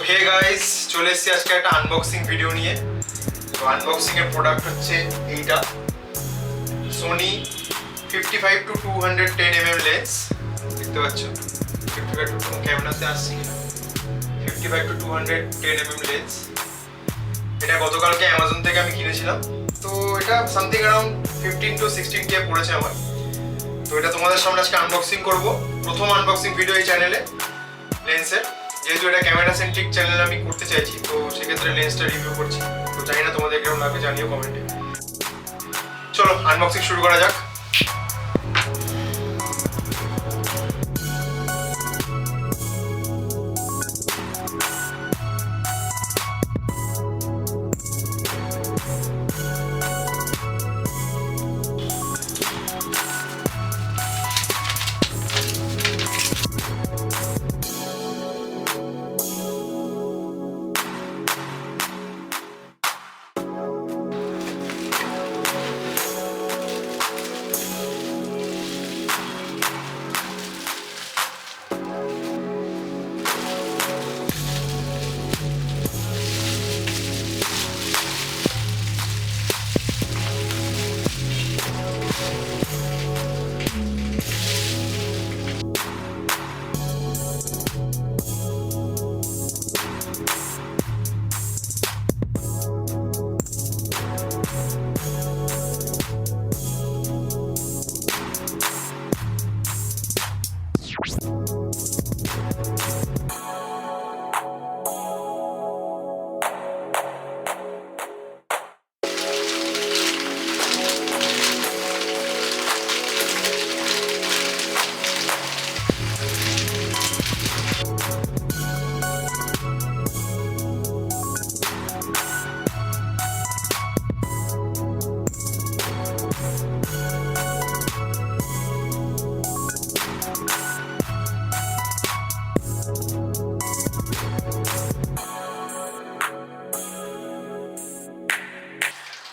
Hey guys, চলে এসেছি আজকে একটা আনবক্সিং ভিডিও নিয়ে। তো আনবক্সিং এর প্রোডাক্ট হচ্ছে এইটা, Sony 55-210mm লেন্স। দেখতে পাচ্ছ 55 ক্যামেরাতে আসছে, 55-210mm লেন্স। এটা গতকালকে অ্যামাজন থেকে আমি কিনেছিলাম। তো এটা সামথিং অ্যারাউন্ড 15 to 16K পড়েছে আমার। তো এটা তোমাদের সামনে আজকে আনবক্সিং করব, প্রথম আনবক্সিং ভিডিও এই চ্যানেলে লেন্সের। যেহেতু এটা ক্যামেরা সেন্ট্রিক চ্যানেল আমি করতে চাইছি, তো সেক্ষেত্রে লেন্সটা রিভিউ করছি। তো জানি না তোমাদের কেমন লাগবে, জানিও কমেন্টে। চলো আনবক্সিং শুরু করা যাক।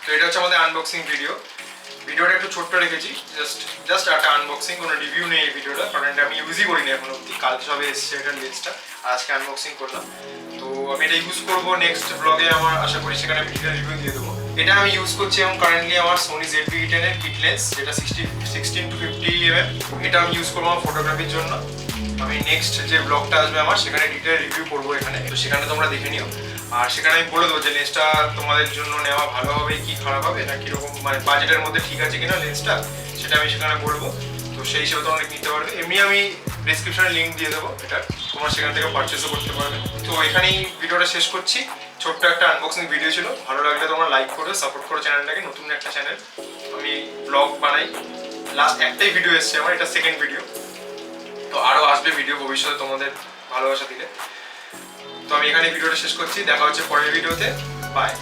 তো এটা হচ্ছে আমাদের আনবক্সিং ভিডিওটা একটু ছোট্ট রেখেছি, জাস্ট একটা আনবক্সিং, কোনো রিভিউ নেই এই ভিডিওটা, কারণ এটা আমি ইউজই করিনি এখন অবধি। কালকে সবে এসেছে এটার লেন্সটা, আজকে আনবক্সিং করলাম। তো আমি এটা ইউজ করবো নেক্সট ব্লগে, আমার আশা করি সেখানে ভিডিও রিভিউ দিয়ে দেবো। এটা আমি ইউজ করছি এবং কারেন্টলি আমার সোনি ZV-E10 এর কিট লেন্স, যেটা 16 to 50mm। এটা আমি ইউজ করবো আমার ফটোগ্রাফির জন্য। আমি নেক্সট যে ব্লগটা আসবে আমার, সেখানে ডিটেল রিভিউ করবো এখানে, তো সেখানে তোমরা দেখে নিও। আর সেখানে আমি বলে দেবো যে লেন্সটা তোমাদের জন্য নেওয়া ভালো হবে কি খারাপ হবে, না কীরকম মানে বাজেটের মধ্যে ঠিক আছে কিনা লেন্সটা, সেটা আমি সেখানে বলবো। তো সেই হিসেবে তোমরা নিতে পারবে। এমনি আমি ডিসক্রিপশনে লিঙ্ক দিয়ে দেবো, এটা তোমরা সেখান থেকে পারচেসও করতে পারবে। তো এখানেই ভিডিওটা শেষ করছি। ছোট্ট একটা আনবক্সিং ভিডিও ছিল, ভালো লাগলে তোমরা লাইক করো, সাপোর্ট করো চ্যানেলটাকে। নতুন একটা চ্যানেল, আমি ব্লগ বানাই। লাস্ট একটাই ভিডিও এসছে আমার, এটা সেকেন্ড ভিডিও। তো আরও আসবে ভিডিও ভবিষ্যতে তোমাদের ভালোবাসা দিলে। তো আমি এখানে ভিডিওটা শেষ করছি, দেখা হচ্ছে পরের ভিডিওতে। বাই।